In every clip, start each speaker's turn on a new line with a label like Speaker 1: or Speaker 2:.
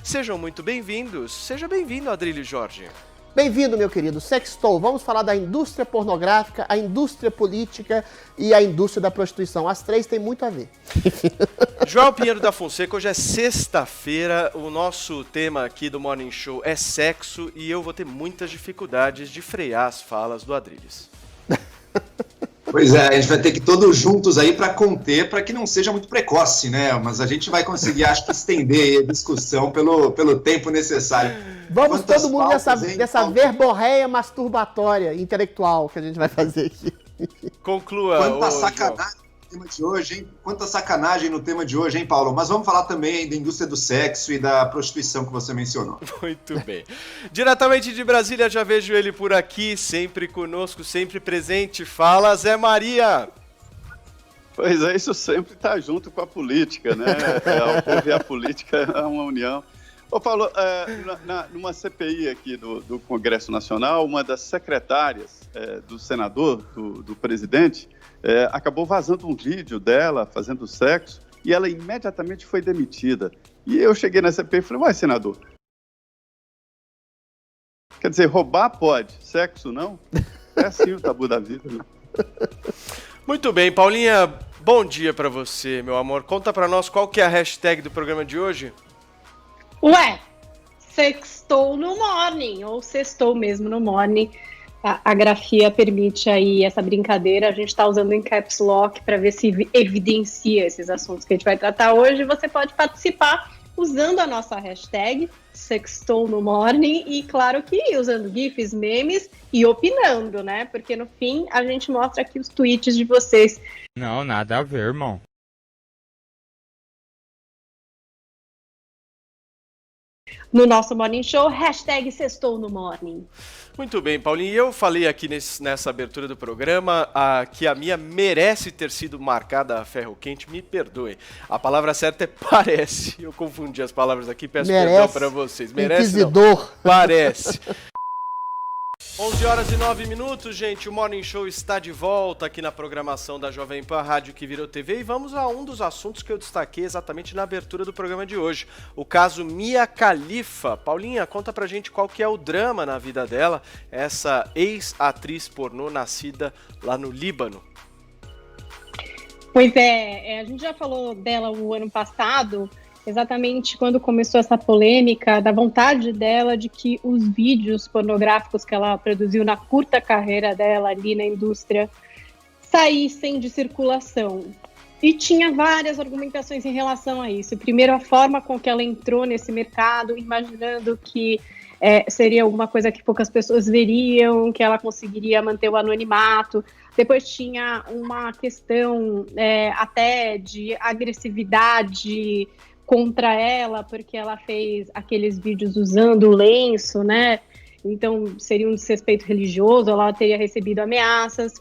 Speaker 1: Sejam muito bem-vindos. Seja bem-vindo, Adrilho Jorge.
Speaker 2: Bem-vindo, meu querido. Sextou. Vamos falar da indústria pornográfica, a indústria política e a indústria da prostituição. As três têm muito a ver.
Speaker 1: João Pinheiro da Fonseca, hoje é sexta-feira, o nosso tema aqui do Morning Show é sexo e eu vou ter muitas dificuldades de frear as falas do Adrilles.
Speaker 3: Pois é, a gente vai ter que ir todos juntos aí para conter, para que não seja muito precoce, né? Mas a gente vai conseguir, acho que, estender a discussão pelo tempo necessário.
Speaker 2: Vamos
Speaker 3: Quantas
Speaker 2: todo mundo
Speaker 3: pautas,
Speaker 2: nessa verborreia masturbatória intelectual que a gente vai fazer aqui.
Speaker 1: Conclua,
Speaker 3: Quanta sacanagem no tema de hoje, hein? Quanta sacanagem no tema de hoje, hein, Paulo? Mas vamos falar também da indústria do sexo e da prostituição que você mencionou.
Speaker 1: Muito bem. Diretamente de Brasília, já vejo ele por aqui, sempre conosco, sempre presente. Fala, Zé Maria!
Speaker 4: Pois é, isso sempre está junto com a política, né? O povo e a política é uma união. Ô Paulo, numa CPI aqui do Congresso Nacional, uma das secretárias do senador, do presidente, acabou vazando um vídeo dela fazendo sexo e ela imediatamente foi demitida. E eu cheguei na CPI e falei, uai, senador, quer dizer, roubar pode, sexo não? É assim o tabu da vida, né?
Speaker 1: Muito bem, Paulinha, bom dia pra você, meu amor. Conta pra nós qual que é a hashtag do programa de hoje.
Speaker 5: Ué, sextou no morning, ou sextou mesmo no morning. A grafia permite aí essa brincadeira. A gente está usando em caps lock para ver se evidencia esses assuntos que a gente vai tratar hoje. Você pode participar usando a nossa hashtag sextou no morning e, claro que usando gifs, memes e opinando, né? Porque no fim a gente mostra aqui os tweets de vocês.
Speaker 6: Não, nada a ver, irmão.
Speaker 5: No nosso Morning Show, hashtag sextou no morning.
Speaker 1: Muito bem, Paulinho. Eu falei aqui nessa abertura do programa que a minha merece ter sido marcada a ferro quente. Me perdoem. A palavra certa é parece. Eu confundi as palavras aqui, peço perdão para vocês. Merece,
Speaker 2: Inquisidor.
Speaker 1: não. Parece. 11 horas e 9 minutos, gente. O Morning Show está de volta aqui na programação da Jovem Pan, rádio que virou TV. E vamos a um dos assuntos que eu destaquei exatamente na abertura do programa de hoje. O caso Mia Khalifa. Paulinha, conta pra gente qual que é o drama na vida dela, essa ex-atriz pornô nascida lá no Líbano.
Speaker 5: Pois a gente já falou dela o ano passado, exatamente quando começou essa polêmica da vontade dela de que os vídeos pornográficos que ela produziu na curta carreira dela ali na indústria saíssem de circulação. E tinha várias argumentações em relação a isso. Primeiro, a forma com que ela entrou nesse mercado, imaginando que seria alguma coisa que poucas pessoas veriam, que ela conseguiria manter o anonimato. Depois tinha uma questão até de agressividade contra ela, porque ela fez aqueles vídeos usando o lenço, né? Então seria um desrespeito religioso, ela teria recebido ameaças.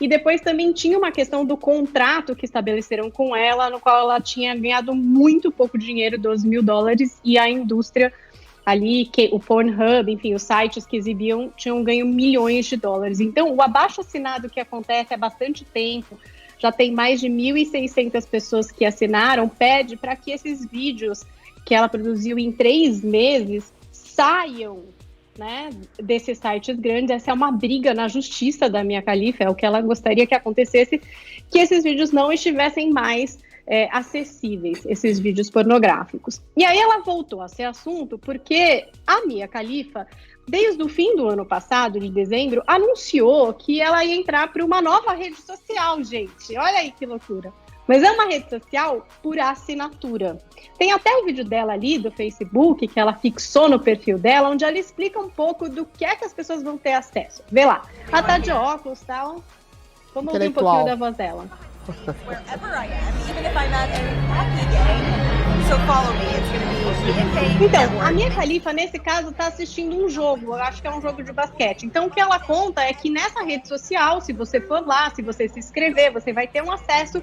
Speaker 5: E depois também tinha uma questão do contrato que estabeleceram com ela, no qual ela tinha ganhado muito pouco dinheiro, $12 mil, e a indústria ali, o Pornhub, enfim, os sites que exibiam, tinham ganho milhões de dólares. Então, o abaixo-assinado que acontece há bastante tempo, já tem mais de 1.600 pessoas que assinaram, pede para que esses vídeos que ela produziu em 3 meses saiam, né, desses sites grandes. Essa é uma briga na justiça da Mia Khalifa, é o que ela gostaria que acontecesse, que esses vídeos não estivessem mais acessíveis, esses vídeos pornográficos. E aí ela voltou a ser assunto porque a Mia Khalifa, desde o fim do ano passado, de dezembro, anunciou que ela ia entrar para uma nova rede social, gente. Olha aí que loucura. Mas é uma rede social por assinatura. Tem até o vídeo dela ali, do Facebook, que ela fixou no perfil dela, onde ela explica um pouco do que é que as pessoas vão ter acesso. Vê lá. Ela tá de óculos e tal. Vamos ouvir um pouquinho da voz dela.
Speaker 7: Wherever I am, even if I'm at a hockey game, so follow me, it's gonna be
Speaker 5: Então, a Mia Khalifa, nesse caso, tá assistindo um jogo, eu acho que é um jogo de basquete. Então, o que ela conta é que nessa rede social, se você for lá, se você se inscrever, você vai ter um acesso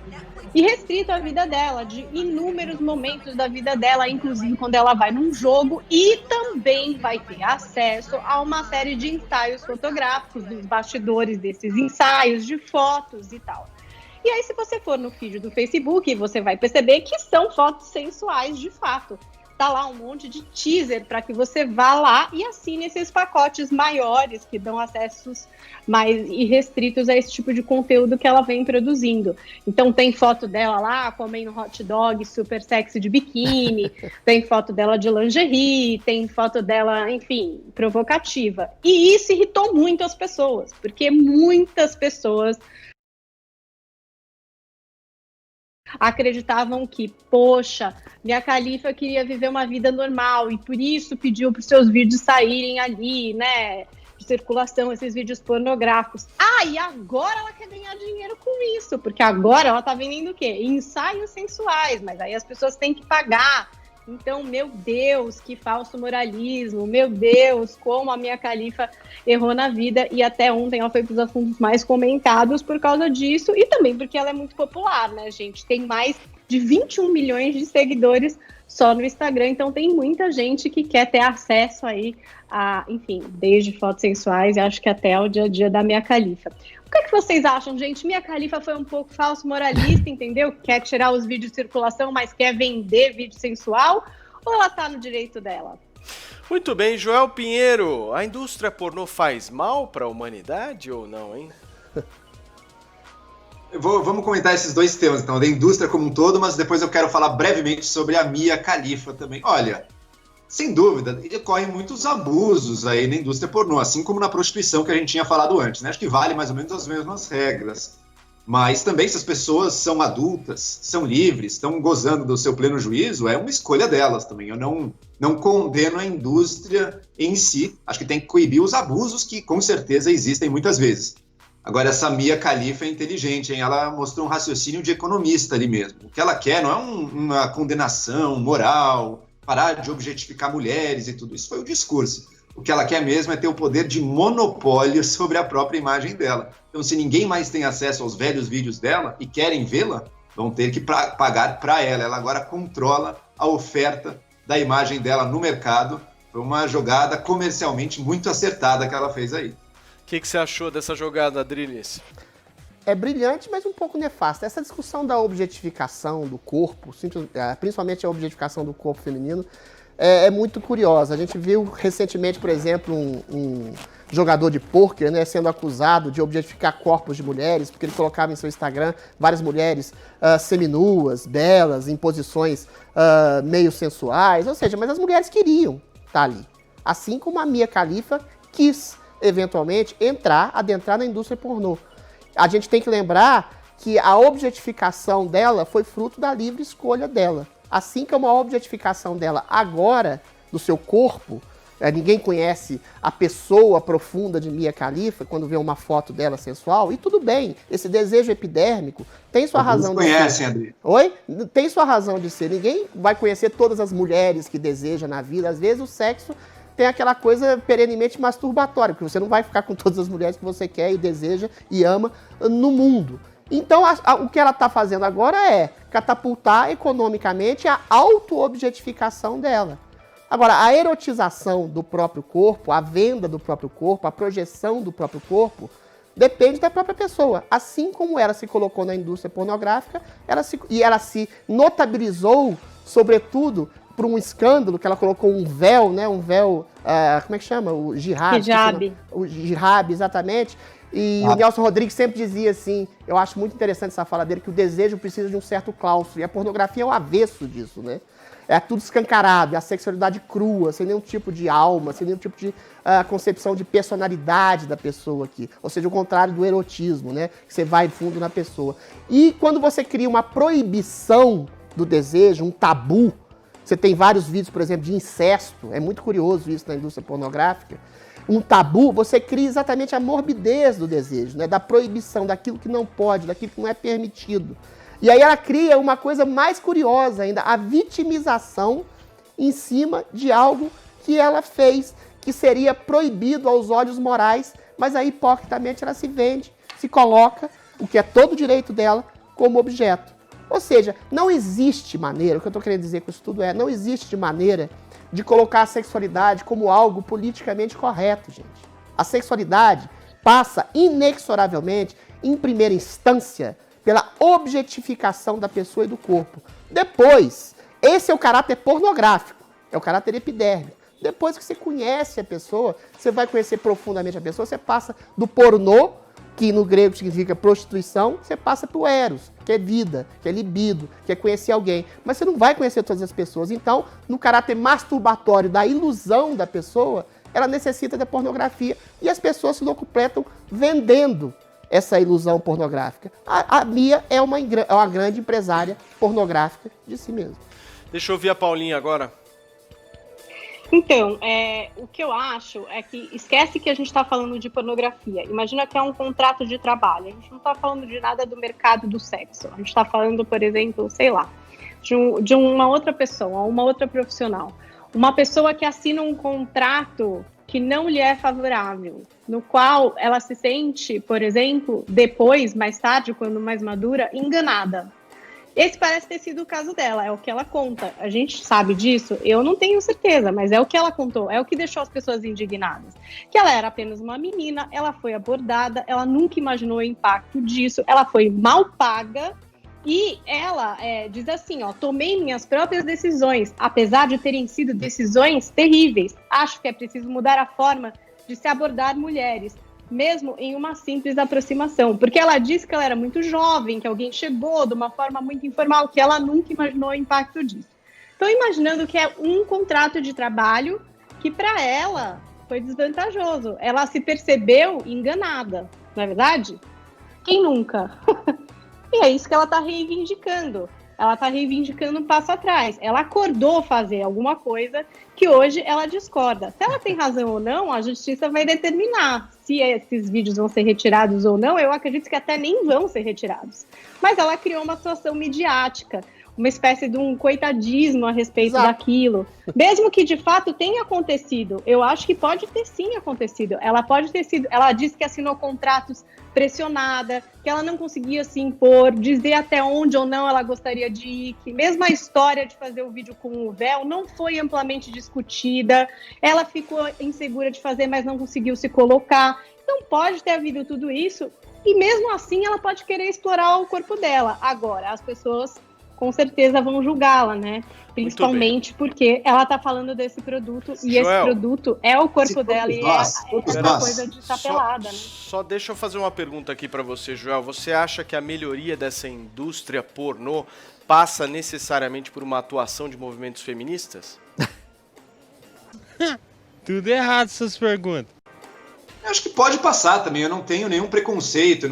Speaker 5: irrestrito à vida dela, de inúmeros momentos da vida dela, inclusive quando ela vai num jogo, e também vai ter acesso a uma série de ensaios fotográficos, dos bastidores desses ensaios, de fotos e tal. E aí, se você for no feed do Facebook, você vai perceber que são fotos sensuais de fato. tá lá um monte de teaser para que você vá lá e assine esses pacotes maiores que dão acessos mais irrestritos a esse tipo de conteúdo que ela vem produzindo. Então tem foto dela lá comendo hot dog super sexy de biquíni, tem foto dela de lingerie, tem foto dela, enfim, provocativa. E isso irritou muito as pessoas, porque muitas pessoas acreditavam que, poxa, Mia Khalifa queria viver uma vida normal e por isso pediu para os seus vídeos saírem ali, né, de circulação, esses vídeos pornográficos. E agora ela quer ganhar dinheiro com isso, porque agora ela tá vendendo o quê? Ensaios sensuais, mas aí as pessoas têm que pagar. Então, meu Deus, que falso moralismo, meu Deus, como a Mia Khalifa errou na vida, e até ontem ela foi para os assuntos mais comentados por causa disso, e também porque ela é muito popular, né, gente? Tem mais de 21 milhões de seguidores só no Instagram, então tem muita gente que quer ter acesso aí a, enfim, desde fotos sensuais e acho que até o dia a dia da Mia Khalifa. O que vocês acham, gente? Mia Khalifa foi um pouco falso moralista, entendeu? Quer tirar os vídeos de circulação, mas quer vender vídeo sensual? Ou ela tá no direito dela?
Speaker 1: Muito bem, Joel Pinheiro. A indústria pornô faz mal para a humanidade ou não, hein?
Speaker 3: Vamos comentar esses dois temas, então, da indústria como um todo, mas depois eu quero falar brevemente sobre a Mia Khalifa também. Olha, sem dúvida, ocorrem muitos abusos aí na indústria pornô, assim como na prostituição que a gente tinha falado antes, né? Acho que vale mais ou menos as mesmas regras. Mas também, se as pessoas são adultas, são livres, estão gozando do seu pleno juízo, é uma escolha delas também. Eu não condeno a indústria em si, acho que tem que coibir os abusos que com certeza existem muitas vezes. Agora, essa Mia Khalifa é inteligente, hein? Ela mostrou um raciocínio de economista ali mesmo. O que ela quer não é uma condenação moral, parar de objetificar mulheres e tudo isso. Foi o discurso. O que ela quer mesmo é ter o poder de monopólio sobre a própria imagem dela. Então, se ninguém mais tem acesso aos velhos vídeos dela e querem vê-la, vão ter que pagar para ela. Ela agora controla a oferta da imagem dela no mercado. Foi uma jogada comercialmente muito acertada que ela fez aí.
Speaker 1: O que você achou dessa jogada, Adriles?
Speaker 2: É brilhante, mas um pouco nefasta. Essa discussão da objetificação do corpo, principalmente a objetificação do corpo feminino, é muito curiosa. A gente viu recentemente, por exemplo, um jogador de pôquer, né, sendo acusado de objetificar corpos de mulheres, porque ele colocava em seu Instagram várias mulheres seminuas, belas, em posições meio sensuais. Ou seja, mas as mulheres queriam estar ali. Assim como a Mia Khalifa quis eventualmente adentrar na indústria pornô. A gente tem que lembrar que a objetificação dela foi fruto da livre escolha dela. Assim como a objetificação dela agora, do seu corpo, ninguém conhece a pessoa profunda de Mia Khalifa quando vê uma foto dela sensual, e tudo bem, esse desejo epidérmico tem sua razão de ser.
Speaker 3: Conhecem, Adri?
Speaker 2: Oi? Tem sua razão de ser. Ninguém vai conhecer todas as mulheres que deseja na vida. Às vezes o sexo tem aquela coisa perenemente masturbatória, porque você não vai ficar com todas as mulheres que você quer e deseja e ama no mundo. Então, o que ela está fazendo agora é catapultar economicamente a auto-objetificação dela. Agora, a erotização do próprio corpo, a venda do próprio corpo, a projeção do próprio corpo, depende da própria pessoa. Assim como ela se colocou na indústria pornográfica, ela se notabilizou, sobretudo, por um escândalo, que ela colocou um véu, né? Um véu, como é que chama? O jihad. O jihad, exatamente. E o Nelson Rodrigues sempre dizia assim, eu acho muito interessante essa fala dele, que o desejo precisa de um certo claustro. E a pornografia é o avesso disso, né? É tudo escancarado, é a sexualidade crua, sem nenhum tipo de alma, sem nenhum tipo de concepção de personalidade da pessoa aqui. Ou seja, o contrário do erotismo, né? Que você vai fundo na pessoa. E quando você cria uma proibição do desejo, um tabu, você tem vários vídeos, por exemplo, de incesto, é muito curioso isso na indústria pornográfica. Um tabu, você cria exatamente a morbidez do desejo, né? Da proibição, daquilo que não pode, daquilo que não é permitido. E aí ela cria uma coisa mais curiosa ainda, a vitimização em cima de algo que ela fez, que seria proibido aos olhos morais, mas aí hipocritamente ela se vende, se coloca, o que é todo direito dela, como objeto. Ou seja, não existe maneira, o que eu estou querendo dizer com isso tudo não existe maneira de colocar a sexualidade como algo politicamente correto, gente. A sexualidade passa inexoravelmente, em primeira instância, pela objetificação da pessoa e do corpo. Depois, esse é o caráter pornográfico. É o caráter epidérmico. Depois que você conhece a pessoa, você vai conhecer profundamente a pessoa, você passa do pornô, que no grego significa prostituição, você passa para o eros, que é vida, que é libido, que é conhecer alguém. Mas você não vai conhecer todas as pessoas. Então, no caráter masturbatório da ilusão da pessoa, ela necessita da pornografia. E as pessoas se locupletam vendendo essa ilusão pornográfica. A Mia é uma grande empresária pornográfica de si mesma.
Speaker 1: Deixa eu ouvir a Paulinha agora.
Speaker 5: Então, o que eu acho é que esquece que a gente está falando de pornografia. Imagina que é um contrato de trabalho. A gente não está falando de nada do mercado do sexo. A gente está falando, por exemplo, sei lá, de uma outra pessoa, uma outra profissional. Uma pessoa que assina um contrato que não lhe é favorável, no qual ela se sente, por exemplo, depois, mais tarde, quando mais madura, enganada. Esse parece ter sido o caso dela, é o que ela conta. A gente sabe disso? Eu não tenho certeza, mas é o que ela contou, é o que deixou as pessoas indignadas. Que ela era apenas uma menina, ela foi abordada, ela nunca imaginou o impacto disso, ela foi mal paga e ela diz assim, ó, tomei minhas próprias decisões, apesar de terem sido decisões terríveis. Acho que é preciso mudar a forma de se abordar mulheres, mesmo em uma simples aproximação, porque ela disse que ela era muito jovem, que alguém chegou de uma forma muito informal, que ela nunca imaginou o impacto disso. Estou imaginando que é um contrato de trabalho que para ela foi desvantajoso. Ela se percebeu enganada, não é verdade? Quem nunca? E é isso que ela está reivindicando. Ela está reivindicando um passo atrás. Ela acordou fazer alguma coisa que hoje ela discorda. Se ela tem razão ou não, a justiça vai determinar se esses vídeos vão ser retirados ou não. Eu acredito que até nem vão ser retirados. Mas ela criou uma situação midiática, uma espécie de um coitadismo a respeito daquilo. Mesmo que de fato tenha acontecido, eu acho que pode ter sim acontecido. Ela pode ter sido, ela disse que assinou contratos pressionada, que ela não conseguia se impor, dizer até onde ou não ela gostaria de ir, que mesmo a história de fazer o vídeo com o véu não foi amplamente discutida, ela ficou insegura de fazer, mas não conseguiu se colocar. Então pode ter havido tudo isso, e mesmo assim ela pode querer explorar o corpo dela. Agora, as pessoas com certeza vão julgá-la, né? Principalmente porque ela tá falando desse produto e
Speaker 1: Joel,
Speaker 5: esse produto é o corpo dela e é essa coisa de estar pelada, né?
Speaker 1: Só deixa eu fazer uma pergunta aqui pra você, Joel. Você acha que a melhoria dessa indústria pornô passa necessariamente por uma atuação de movimentos feministas?
Speaker 6: Tudo errado essas perguntas.
Speaker 3: Eu acho que pode passar também, eu não tenho nenhum preconceito, eu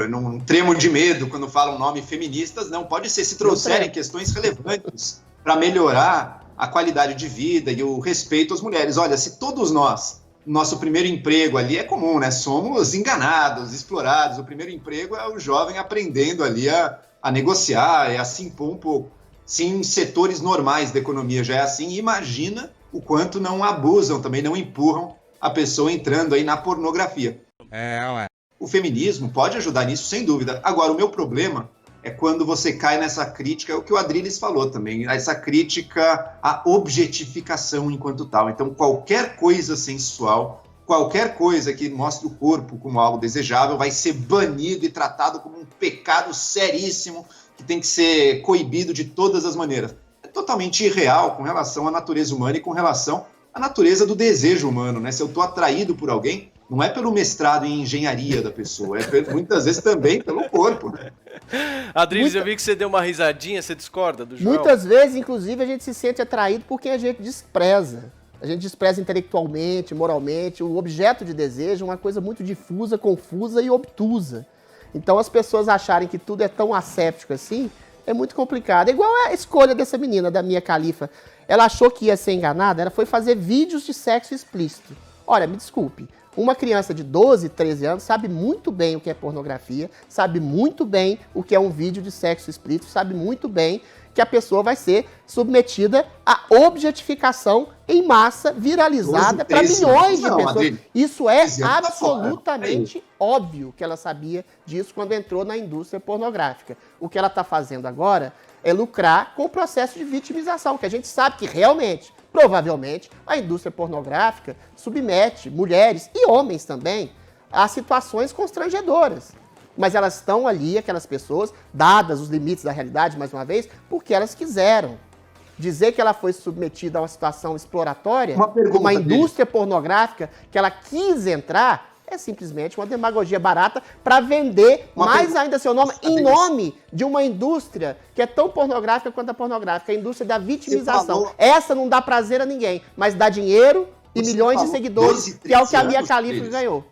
Speaker 3: não tremo de medo quando falam nome feministas, não. Pode ser, se trouxerem questões relevantes para melhorar a qualidade de vida e o respeito às mulheres. Olha, se todos nós, nosso primeiro emprego ali é comum, né? Somos enganados, explorados. O primeiro emprego é o jovem aprendendo ali a negociar, a se impor um pouco. Se em setores normais da economia já é assim, imagina o quanto não abusam, também não empurram a pessoa entrando aí na pornografia.
Speaker 6: Ué.
Speaker 3: O feminismo pode ajudar nisso, sem dúvida. Agora, o meu problema é quando você cai nessa crítica, é o que o Adriles falou também, essa crítica à objetificação enquanto tal. Então, qualquer coisa sensual, qualquer coisa que mostre o corpo como algo desejável, vai ser banido e tratado como um pecado seríssimo que tem que ser coibido de todas as maneiras. É totalmente irreal com relação à natureza humana e com relação à natureza do desejo humano, né? Se eu estou atraído por alguém, não é pelo mestrado em engenharia da pessoa, muitas vezes também pelo corpo, né?
Speaker 1: Adriles, eu vi que você deu uma risadinha, você discorda do Joel?
Speaker 2: Muitas vezes, inclusive, a gente se sente atraído por quem a gente despreza. A gente despreza intelectualmente, moralmente. O objeto de desejo é uma coisa muito difusa, confusa e obtusa. Então, as pessoas acharem que tudo é tão asséptico assim, é muito complicado. É igual a escolha dessa menina, da Mia Khalifa. Ela achou que ia ser enganada, ela foi fazer vídeos de sexo explícito. Olha, me desculpe, uma criança de 12, 13 anos sabe muito bem o que é pornografia, sabe muito bem o que é um vídeo de sexo explícito, sabe muito bem que a pessoa vai ser submetida à objetificação em massa, viralizada para milhões de pessoas. Adriano, isso é absolutamente óbvio que ela sabia disso quando entrou na indústria pornográfica. O que ela está fazendo agora é lucrar com o processo de vitimização, que a gente sabe que realmente, provavelmente, a indústria pornográfica submete mulheres e homens também a situações constrangedoras. Mas elas estão ali, aquelas pessoas, dadas os limites da realidade, mais uma vez, porque elas quiseram. dizer que ela foi submetida a uma situação exploratória,
Speaker 3: Uma pergunta,
Speaker 2: uma indústria pornográfica que ela quis entrar, é simplesmente uma demagogia barata para vender mais ainda seu nome em nome de uma indústria que é tão pornográfica quanto a pornográfica, a indústria da vitimização. Essa não dá prazer a ninguém, mas dá dinheiro e milhões de seguidores,
Speaker 3: 12,
Speaker 2: que é o que a Mia
Speaker 3: 13
Speaker 2: Khalifa
Speaker 3: anos,
Speaker 2: ganhou.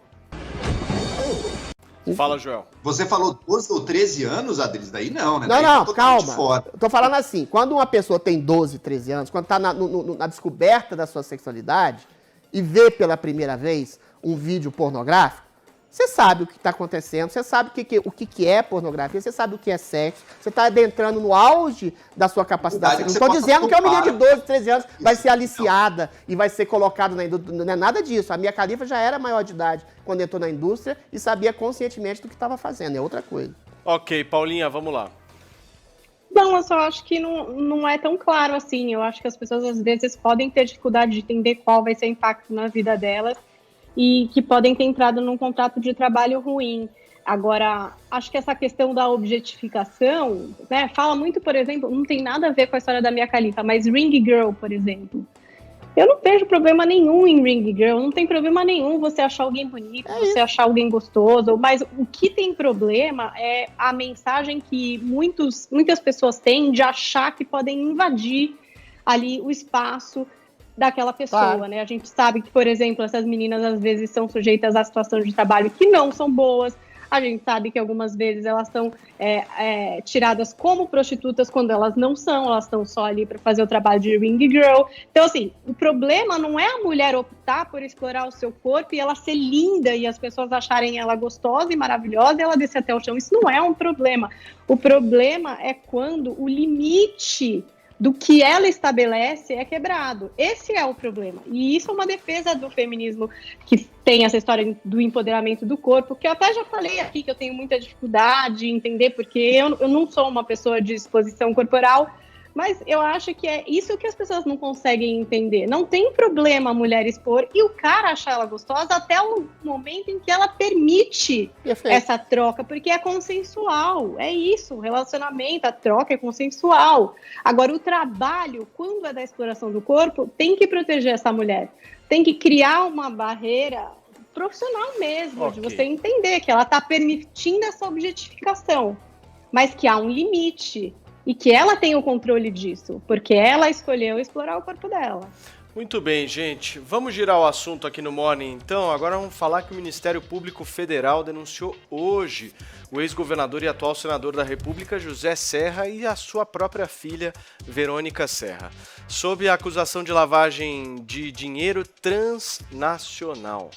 Speaker 1: Fala, Joel.
Speaker 3: Você falou 12 ou 13 anos, Adriles? Daí não, né?
Speaker 2: Não,
Speaker 3: Daí
Speaker 2: não,
Speaker 3: tá totalmente
Speaker 2: calma.
Speaker 3: fora.
Speaker 2: Eu tô falando assim, quando uma pessoa tem 12, 13 anos, quando tá na descoberta da sua sexualidade e vê pela primeira vez um vídeo pornográfico, você sabe o que está acontecendo, você sabe o que é pornografia, você sabe o que é sexo, você está adentrando no auge da sua capacidade. Não estou dizendo que uma menina de 12, 13 anos vai ser aliciada e vai ser colocada na indústria, não é nada disso. A Mia Khalifa já era maior de idade quando entrou na indústria e sabia conscientemente do que estava fazendo, é outra coisa.
Speaker 1: Ok, Paulinha, vamos lá.
Speaker 5: Não, eu só acho que não é tão claro assim. Eu acho que as pessoas às vezes podem ter dificuldade de entender qual vai ser o impacto na vida delas e que podem ter entrado num contrato de trabalho ruim. Agora, acho que essa questão da objetificação, né, fala muito, por exemplo, não tem nada a ver com a história da Mia Khalifa, mas Ring Girl, por exemplo. Eu não vejo problema nenhum em Ring Girl, não tem problema nenhum você achar alguém bonito, você achar alguém gostoso, mas o que tem problema é a mensagem que muitas pessoas têm de achar que podem invadir ali o espaço daquela pessoa,
Speaker 2: Claro.
Speaker 5: né? A gente sabe que, por exemplo, essas meninas às vezes são sujeitas a situações de trabalho que não são boas. A gente sabe que algumas vezes elas são tiradas como prostitutas quando elas não são, elas estão só ali para fazer o trabalho de ring girl. Então, assim, o problema não é a mulher optar por explorar o seu corpo e ela ser linda e as pessoas acharem ela gostosa e maravilhosa e ela descer até o chão. Isso não é um problema. O problema é quando o limite do que ela estabelece é quebrado. Esse é o problema. E isso é uma defesa do feminismo que tem essa história do empoderamento do corpo, que eu até já falei aqui que eu tenho muita dificuldade em entender, porque eu não sou uma pessoa de exposição corporal, mas eu acho que é isso que as pessoas não conseguem entender. Não tem problema a mulher expor e o cara achar ela gostosa até o momento em que ela permite essa troca, porque é consensual. É isso, o relacionamento, a troca é consensual. Agora, o trabalho, quando é da exploração do corpo, tem que proteger essa mulher. Tem que criar uma barreira profissional mesmo, de você entender que ela está permitindo essa objetificação, mas que há um limite. E que ela tem o controle disso, porque ela escolheu explorar o corpo dela.
Speaker 1: Muito bem, gente. Vamos girar o assunto aqui no Morning, então. Agora vamos falar que o Ministério Público Federal denunciou hoje o ex-governador e atual senador da República, José Serra, e a sua própria filha, Verônica Serra, sob a acusação de lavagem de dinheiro transnacional.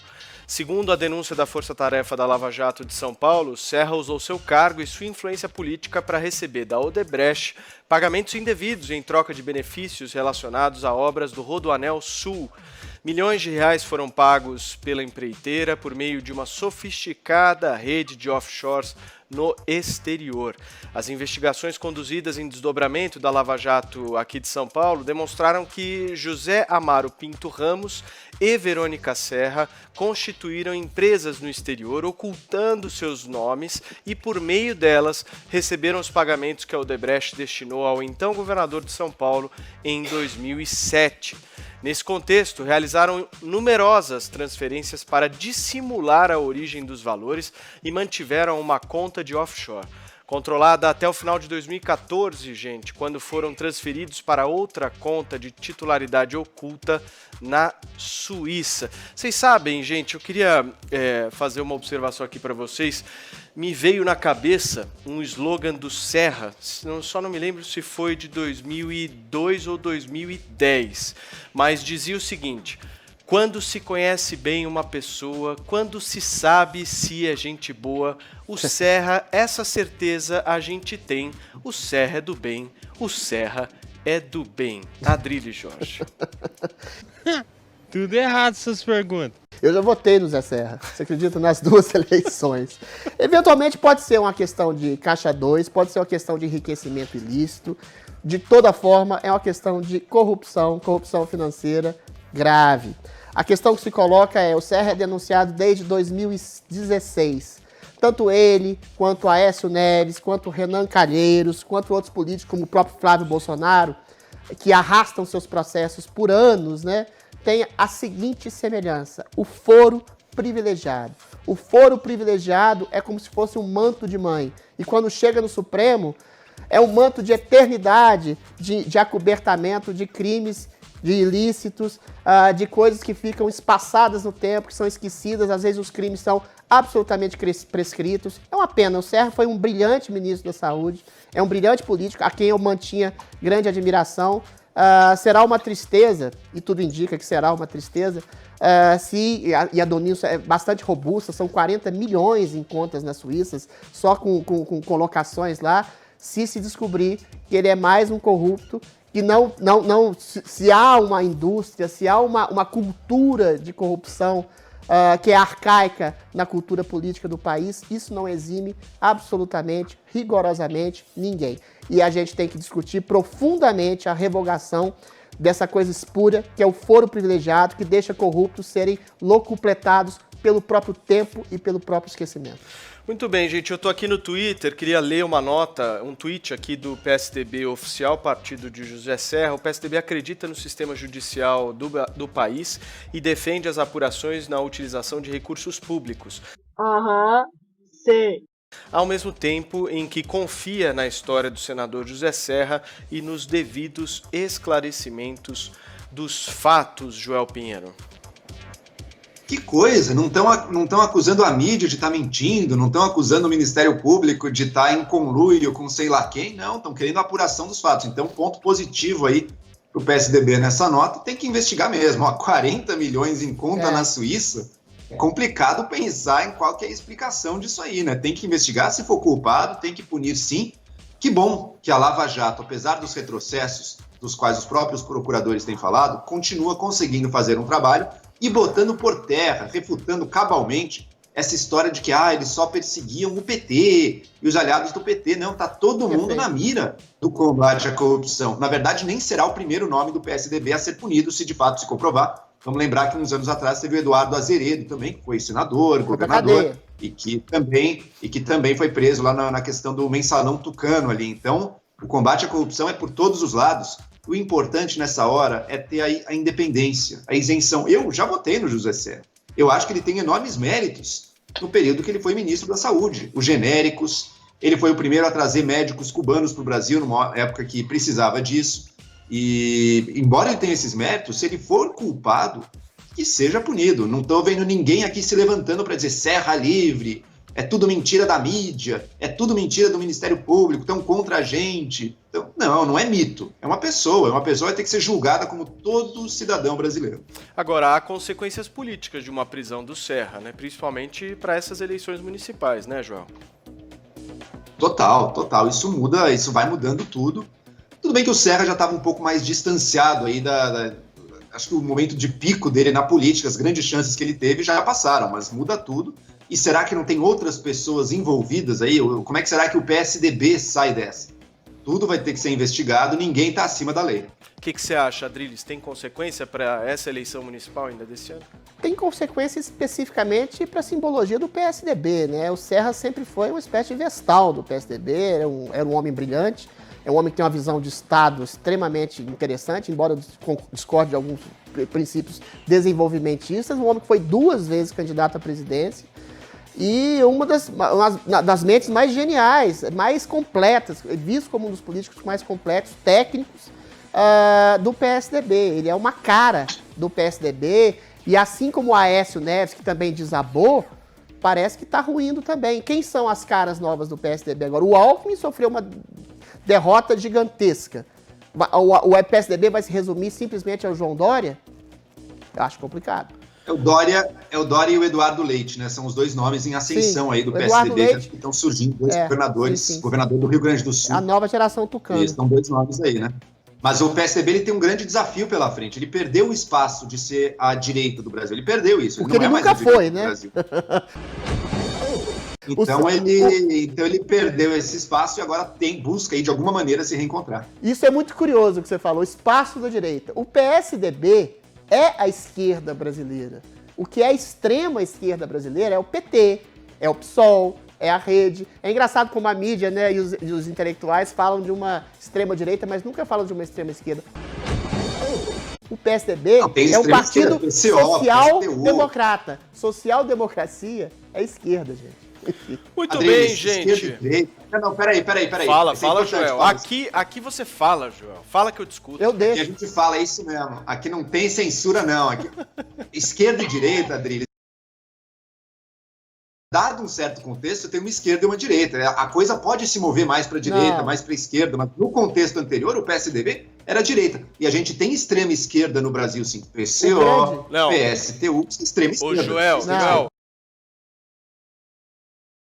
Speaker 1: Segundo a denúncia da Força Tarefa da Lava Jato de São Paulo, Serra usou seu cargo e sua influência política para receber da Odebrecht pagamentos indevidos em troca de benefícios relacionados a obras do Rodoanel Sul. Milhões de reais foram pagos pela empreiteira por meio de uma sofisticada rede de offshores no exterior. As investigações conduzidas em desdobramento da Lava Jato aqui de São Paulo demonstraram que José Amaro Pinto Ramos e Verônica Serra constituíram empresas no exterior, ocultando seus nomes e, por meio delas, receberam os pagamentos que a Odebrecht destinou ao então governador de São Paulo em 2007. Nesse contexto, realizaram numerosas transferências para dissimular a origem dos valores e mantiveram uma conta de offshore. Controlada até o final de 2014, gente, quando foram transferidos para outra conta de titularidade oculta na Suíça. Vocês sabem, gente, eu queria fazer uma observação aqui para vocês. Me veio na cabeça um slogan do Serra, só não me lembro se foi de 2002 ou 2010, mas dizia o seguinte: quando se conhece bem uma pessoa, quando se sabe se é gente boa, o Serra, essa certeza a gente tem, o Serra é do bem, o Serra é do bem. Adrilho, Jorge.
Speaker 6: Tudo errado essas perguntas.
Speaker 2: Eu já votei no Zé Serra, você acredita, nas duas eleições. Eventualmente pode ser uma questão de caixa 2, pode ser uma questão de enriquecimento ilícito. De toda forma, é uma questão de corrupção financeira grave. A questão que se coloca é, o Serra é denunciado desde 2016. Tanto ele, quanto Aécio Neves, quanto Renan Calheiros, quanto outros políticos, como o próprio Flávio Bolsonaro, que arrastam seus processos por anos, né, tem a seguinte semelhança: o foro privilegiado. O foro privilegiado é como se fosse um manto de mãe. E quando chega no Supremo, é um manto de eternidade, de acobertamento de crimes, de ilícitos, de coisas que ficam espaçadas no tempo, que são esquecidas. Às vezes os crimes são absolutamente prescritos. É uma pena. O Serra foi um brilhante ministro da Saúde, é um brilhante político, a quem eu mantinha grande admiração. Será uma tristeza, e tudo indica que será uma tristeza, e a Donilson é bastante robusta, são 40 milhões em contas na Suíça, só com colocações lá, se descobrir que ele é mais um corrupto, que se há uma indústria, se há uma cultura de corrupção que é arcaica na cultura política do país, isso não exime absolutamente, rigorosamente ninguém. E a gente tem que discutir profundamente a revogação dessa coisa espúria, que é o foro privilegiado, que deixa corruptos serem locupletados pelo próprio tempo e pelo próprio esquecimento.
Speaker 1: Muito bem, gente, eu tô aqui no Twitter, queria ler uma nota, um tweet aqui do PSDB oficial, partido de José Serra. O PSDB acredita no sistema judicial do país e defende as apurações na utilização de recursos públicos.
Speaker 2: Sim.
Speaker 1: Ao mesmo tempo em que confia na história do senador José Serra e nos devidos esclarecimentos dos fatos, Joel Pinheiro.
Speaker 3: Que coisa, não estão acusando a mídia de estar mentindo, não estão acusando o Ministério Público de estar em conluio com sei lá quem, não, estão querendo a apuração dos fatos. Então, ponto positivo aí para o PSDB nessa nota, tem que investigar mesmo. 40 milhões em conta na Suíça, é complicado pensar em qual que é a explicação disso aí, né? Tem que investigar, se for culpado, tem que punir sim. Que bom que a Lava Jato, apesar dos retrocessos dos quais os próprios procuradores têm falado, continua conseguindo fazer um trabalho e botando por terra, refutando cabalmente essa história de que eles só perseguiam o PT e os aliados do PT. Não, tá todo mundo na mira do combate à corrupção. Na verdade, nem será o primeiro nome do PSDB a ser punido, se de fato se comprovar. Vamos lembrar que uns anos atrás teve o Eduardo Azeredo também, que foi senador, governador, e que também foi preso lá na questão do mensalão tucano ali. Então, o combate à corrupção é por todos os lados. O importante nessa hora é ter a independência, a isenção. Eu já votei no José Serra. Eu acho que ele tem enormes méritos no período que ele foi ministro da Saúde. Os genéricos, ele foi o primeiro a trazer médicos cubanos para o Brasil, numa época que precisava disso. E, embora ele tenha esses méritos, se ele for culpado, que seja punido. Não estou vendo ninguém aqui se levantando para dizer Serra livre, é tudo mentira da mídia, é tudo mentira do Ministério Público, estão contra a gente. Então, não é mito. É uma pessoa que vai ter que ser julgada como todo cidadão brasileiro.
Speaker 1: Agora, há consequências políticas de uma prisão do Serra, né? Principalmente para essas eleições municipais, né, Joel?
Speaker 3: Total. Isso vai mudando tudo. Tudo bem que o Serra já estava um pouco mais distanciado aí acho que o momento de pico dele na política, as grandes chances que ele teve já passaram, mas muda tudo. E será que não tem outras pessoas envolvidas aí? Como é que será que o PSDB sai dessa? Tudo vai ter que ser investigado, ninguém está acima da lei.
Speaker 1: O que você acha, Adriles? Tem consequência para essa eleição municipal ainda desse ano?
Speaker 2: Tem consequência especificamente para a simbologia do PSDB, né? O Serra sempre foi uma espécie de vestal do PSDB, era um homem brilhante, é um homem que tem uma visão de Estado extremamente interessante, embora eu discorde de alguns princípios desenvolvimentistas, um homem que foi 2 vezes candidato à presidência, e uma das mentes mais geniais, mais completas, visto como um dos políticos mais completos, técnicos do PSDB. Ele é uma cara do PSDB, e assim como o Aécio Neves, que também desabou, parece que está ruindo também. Quem são as caras novas do PSDB agora? O Alckmin sofreu uma derrota gigantesca. O PSDB vai se resumir simplesmente ao João Dória? Eu acho complicado.
Speaker 3: É o Dória e o Eduardo Leite, né? São os dois nomes em ascensão aí do PSDB, que estão surgindo, dois governadores, sim. Governador do Rio Grande do Sul.
Speaker 2: A nova geração tucana.
Speaker 3: São 2 nomes aí, né? Mas o PSDB ele tem um grande desafio pela frente. Ele perdeu o espaço de ser a direita do Brasil. Ele perdeu isso.
Speaker 2: Porque ele nunca foi, né?
Speaker 3: Então ele perdeu esse espaço e agora busca aí de alguma maneira se reencontrar.
Speaker 2: Isso é muito curioso o que você falou, espaço da direita. O PSDB é a esquerda brasileira. O que é a extrema esquerda brasileira é o PT, é o PSOL, é a rede. É engraçado como a mídia, né, e os intelectuais falam de uma extrema-direita, mas nunca falam de uma extrema-esquerda. O PSDB é um partido social-democrata. Social-democracia é esquerda, gente.
Speaker 1: Muito
Speaker 3: Adriles,
Speaker 1: bem, gente.
Speaker 3: Não, peraí.
Speaker 1: Fala,
Speaker 3: Isso é
Speaker 1: fala,
Speaker 3: importante,
Speaker 1: Joel.
Speaker 3: fala.
Speaker 1: Aqui você fala, Joel. Fala que eu discuto.
Speaker 2: Eu
Speaker 3: E a
Speaker 2: deixo.
Speaker 3: gente fala, é isso mesmo. Aqui não tem censura, não. Aqui... Esquerda e direita, Adriles. Dado um certo contexto, tem uma esquerda e uma direita. A coisa pode se mover mais para a direita,
Speaker 2: Não.
Speaker 3: mais para a esquerda, mas no contexto anterior, o PSDB era a direita. E a gente tem extrema esquerda no Brasil, sim. PCO,
Speaker 1: Não.
Speaker 3: PSTU, extrema
Speaker 1: Ô,
Speaker 3: esquerda.
Speaker 1: Joel,
Speaker 2: Não.
Speaker 1: Joel.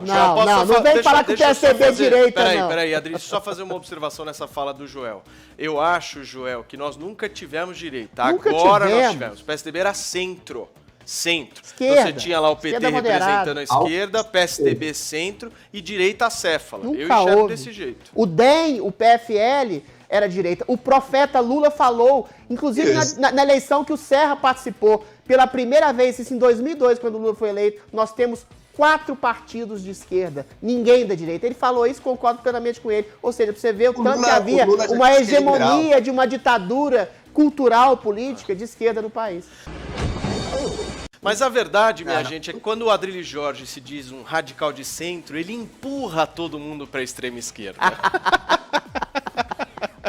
Speaker 2: Não vem falar que o PSDB é direita, não.
Speaker 1: Peraí, Adri, deixa eu só fazer uma observação nessa fala do Joel. Eu acho, Joel, que nós nunca tivemos direita.
Speaker 2: Nunca
Speaker 1: Agora nós
Speaker 2: tivemos.
Speaker 1: tivemos. O PSDB era centro.
Speaker 2: Esquerda.
Speaker 1: Você tinha lá o PT
Speaker 2: Esquerda moderada.
Speaker 1: representando a esquerda, PSDB centro e direita acéfala. Eu
Speaker 2: Nunca
Speaker 1: enxergo
Speaker 2: houve.
Speaker 1: desse jeito.
Speaker 2: O DEM, o PFL, era direita. O profeta Lula falou, inclusive
Speaker 3: Isso.
Speaker 2: na eleição que o Serra participou, pela primeira vez, isso em 2002, quando o Lula foi eleito, nós temos 4 partidos de esquerda, ninguém da direita. Ele falou isso, concordo plenamente com ele. Ou seja, pra você ver o tanto
Speaker 3: Lula-
Speaker 2: que havia
Speaker 3: o Lula já
Speaker 2: uma
Speaker 3: disse que é
Speaker 2: hegemonia
Speaker 3: liberal.
Speaker 2: de uma ditadura cultural, política, de esquerda no país.
Speaker 1: Mas a verdade, minha gente, é que quando o Adrilles Jorge se diz um radical de centro, ele empurra todo mundo para a extrema esquerda.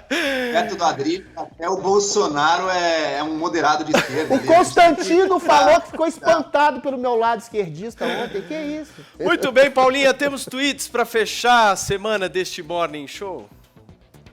Speaker 3: Perto do Adriles, até o Bolsonaro é um moderado de esquerda.
Speaker 2: O
Speaker 3: ali.
Speaker 2: Constantino falou que ficou espantado pelo meu lado esquerdista ontem. Que isso?
Speaker 1: Muito bem, Paulinha, temos tweets para fechar a semana deste Morning Show?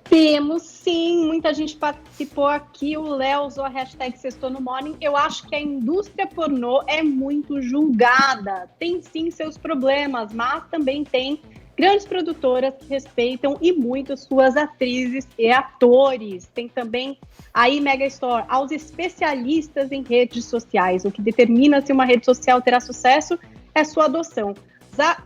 Speaker 5: Temos sim, muita gente participou aqui. O Léo usou a hashtag Sextou no Morning. Eu acho que a indústria pornô é muito julgada. Tem sim seus problemas, mas também tem grandes produtoras que respeitam e muito suas atrizes e atores. Tem também aí Mega Store, aos especialistas em redes sociais. O que determina se uma rede social terá sucesso é sua adoção.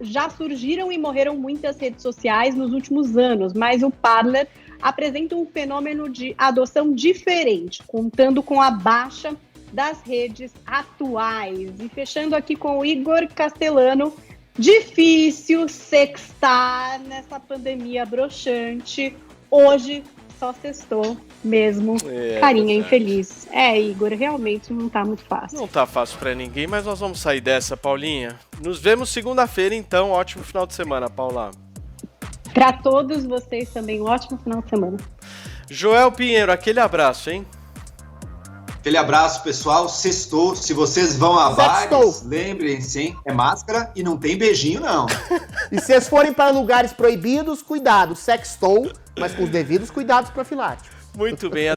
Speaker 5: Já surgiram e morreram muitas redes sociais nos últimos anos, mas o Parler apresenta um fenômeno de adoção diferente, contando com a baixa das redes atuais. E fechando aqui com o Igor Castellano, difícil sextar nessa pandemia broxante. Hoje só sextou mesmo, carinha infeliz. Igor, realmente não tá muito fácil.
Speaker 1: Não tá fácil pra ninguém, mas nós vamos sair dessa, Paulinha. Nos vemos segunda-feira, então. Ótimo final de semana, Paula.
Speaker 5: Para todos vocês também, um ótimo final de semana.
Speaker 1: Joel Pinheiro, aquele abraço, hein?
Speaker 3: Aquele abraço, pessoal. Sextou. Se vocês vão a
Speaker 2: Sextou.
Speaker 3: bares, lembrem-se, hein? É máscara e não tem beijinho, não.
Speaker 2: E se vocês forem para lugares proibidos, cuidado, sextou, mas com os devidos cuidados profiláticos.
Speaker 1: Muito bem.